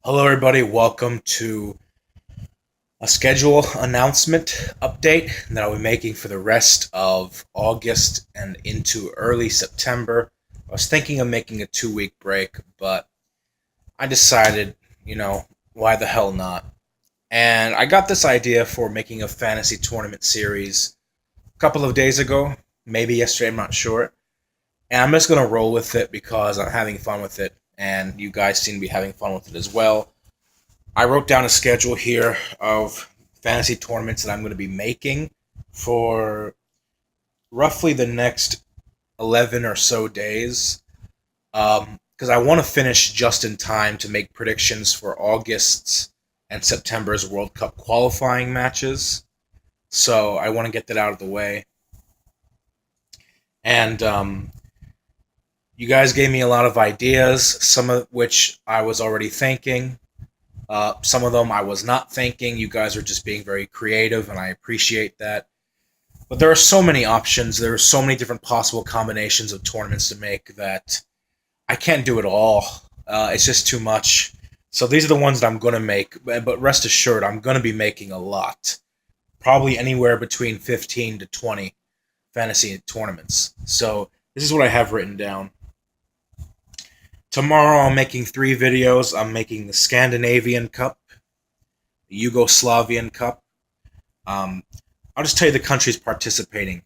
Hello, everybody. Welcome to a schedule announcement update that I'll be making for the rest of August and into early September. I was thinking of making a 2 week break, but I decided, why the hell not? And I got this idea for making a fantasy tournament series a couple of days ago, maybe yesterday, I'm not sure. And I'm just going to roll with it because I'm having fun with it, and you guys seem to be having fun with it as well. I wrote down a schedule here of fantasy tournaments that I'm going to be making for roughly the next 11 or so days. Because I want to finish just in time to make predictions for August's and September's World Cup qualifying matches. So I want to get that out of the way. And you guys gave me a lot of ideas, some of which I was already thinking. Some of them I was not thinking. You guys are just being very creative, and I appreciate that. But there are so many options. There are so many different possible combinations of tournaments to make that I can't do it all. It's just too much. So these are the ones that I'm going to make. But rest assured, I'm going to be making a lot. Probably anywhere between 15 to 20 fantasy tournaments. So this is what I have written down. Tomorrow I'm making 3 videos. I'm making the Scandinavian Cup, the Yugoslavian Cup. Um, I'll just tell you the countries participating.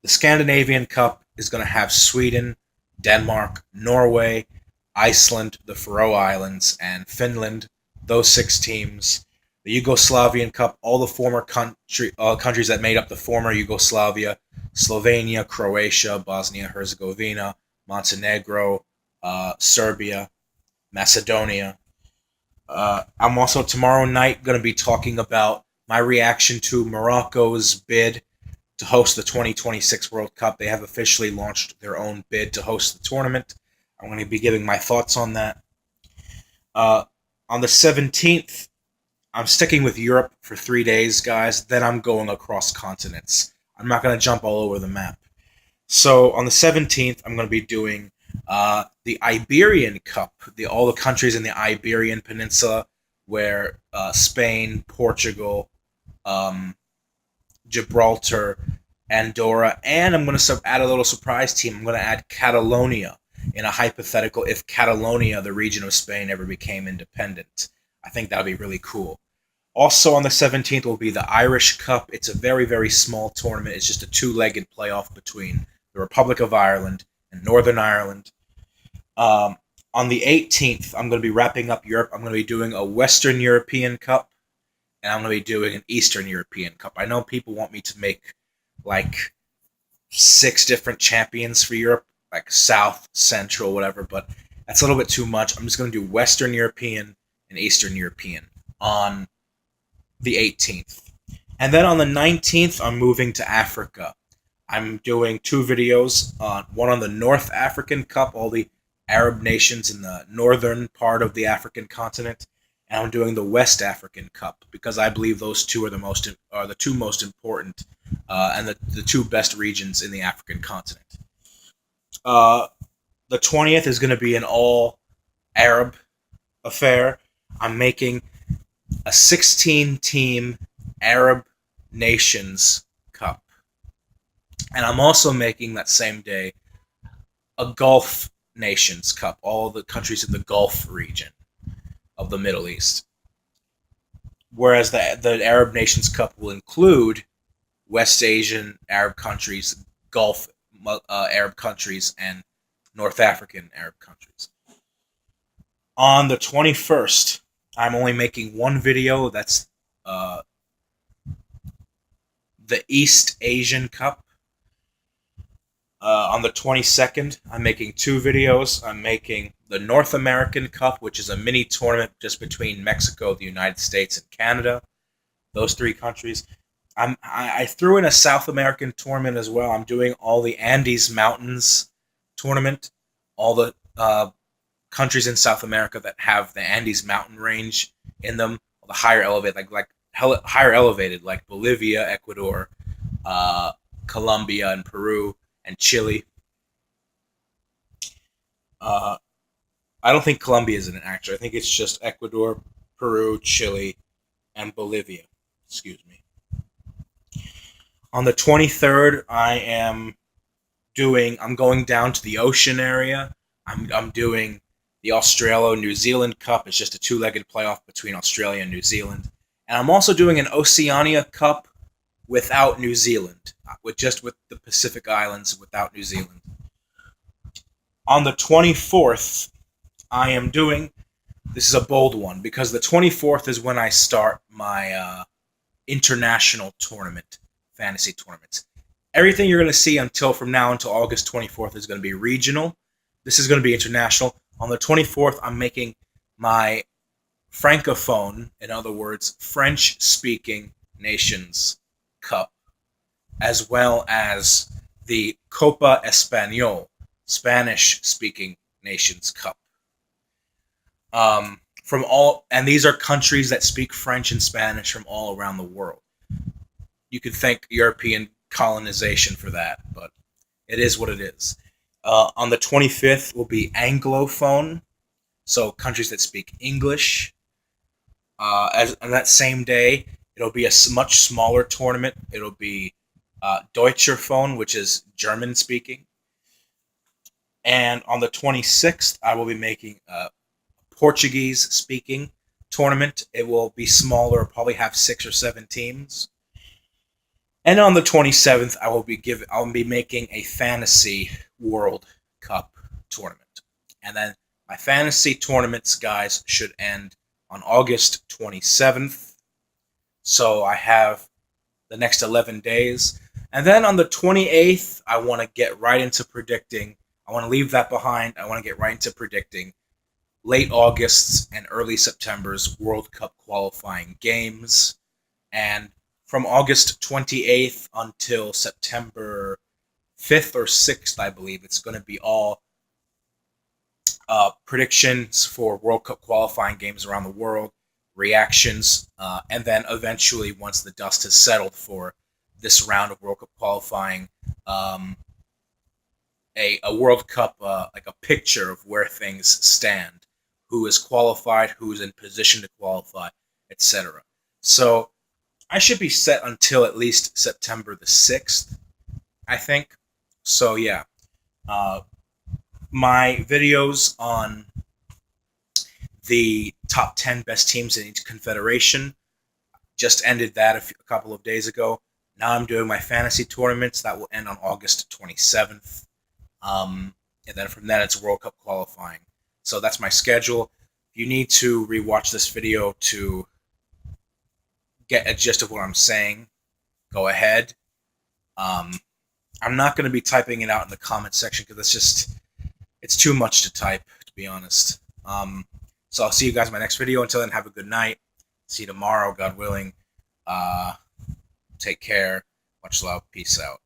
The Scandinavian Cup is going to have Sweden, Denmark, Norway, Iceland, the Faroe Islands, and Finland. Those 6 teams. The Yugoslavian Cup, all the former countries that made up the former Yugoslavia: Slovenia, Croatia, Bosnia Herzegovina, Montenegro, Serbia, Macedonia. I'm also tomorrow night going to be talking about my reaction to Morocco's bid to host the 2026 World Cup. They have officially launched their own bid to host the tournament. I'm going to be giving my thoughts on that. Uh, on the 17th, I'm sticking with Europe for 3 days, guys. Then I'm going across continents. I'm not going to jump all over the map. So on the 17th, I'm going to be doing the Iberian Cup, all the countries in the Iberian Peninsula, where Spain, Portugal, um, Gibraltar, Andorra, and I'm going to add a little surprise team. I'm going to add Catalonia in a hypothetical if Catalonia, the region of Spain, ever became independent. I think that would be really cool. Also on the 17th will be the Irish Cup. It's a very, very small tournament. It's just a two-legged playoff between the Republic of Ireland and Northern Ireland. Um, on the 18th, I'm going to be wrapping up Europe. I'm going to be doing a Western European Cup, and I'm going to be doing an Eastern European Cup. I know people want me to make like 6 different champions for Europe, like South, Central, whatever, but that's a little bit too much. I'm just going to do Western European and Eastern European on the 18th. And then on the 19th, I'm moving to Africa. I'm doing 2 videos, one on the North African Cup, all the Arab nations in the northern part of the African continent, and I'm doing the West African Cup because I believe those two are the two most important and the 2 best regions in the African continent. Uh, the 20th is going to be an all Arab affair. I'm making a 16-team Arab Nations Cup. And I'm also making that same day a Gulf Nations Cup, all the countries in the Gulf region of the Middle East. Whereas the Arab Nations Cup will include West Asian Arab countries, Gulf Arab countries, and North African Arab countries. On the 21st, I'm only making one video. That's uh, the East Asian Cup. On the 22nd, I'm making 2 videos. I'm making the North American Cup, which is a mini tournament just between Mexico, the United States, and Canada. Those 3 countries. I threw in a South American tournament as well. I'm doing all the Andes Mountains tournament. All the countries in South America that have the Andes mountain range in them, the higher elevated, higher elevated, like Bolivia, Ecuador, Colombia, and Peru, and Chile. Uh, I don't think Colombia is in it, actually. I think it's just Ecuador, Peru, Chile, and Bolivia. Excuse me. On the 23rd, I'm going down to the ocean area. I'm doing the Australia New Zealand Cup. It's just a two-legged playoff between Australia and New Zealand. And I'm also doing an Oceania Cup without New Zealand, with the Pacific Islands without New Zealand. On the 24th, I am doing, this is a bold one, because the 24th is when I start my international tournament, fantasy tournaments. Everything you're going to see from now until August 24th is going to be regional. This is going to be international. On the 24th, I'm making my Francophone, in other words, French-speaking nations cup, as well as the Copa Español, Spanish-speaking nations cup. And these are countries that speak French and Spanish from all around the world. You could thank European colonization for that, but it is what it is. On the 25th will be Anglophone, so countries that speak English. On that same day, it'll be a much smaller tournament. It'll be Deutscherphone, which is German speaking. And on the 26th, I will be making a Portuguese speaking tournament. It will be smaller, probably have 6 or 7 teams. And on the 27th, I'll be making a fantasy World Cup tournament. And then my fantasy tournaments, guys, should end on August 27th. So I have the next 11 days. And then on the 28th, I want to get right into predicting. I want to leave that behind. I want to get right into predicting late August's and early September's World Cup qualifying games. And from August 28th until September 5th or 6th, I believe, it's going to be all predictions for World Cup qualifying games around the world, reactions, and then eventually, once the dust has settled for this round of World Cup qualifying, a World Cup, like a picture of where things stand, who is qualified, who is in position to qualify, etc. So I should be set until at least September the 6th, I think. So yeah, my videos on the top 10 best teams in each confederation just ended that a couple of days ago. Now I'm doing my fantasy tournaments. That will end on August 27th. And then from then it's World Cup qualifying. So that's my schedule. If you need to rewatch this video to get a gist of what I'm saying, go ahead. I'm not going to be typing it out in the comment section because it's too much to type, to be honest. So I'll see you guys in my next video. Until then, have a good night. See you tomorrow, God willing. Take care. Much love. Peace out.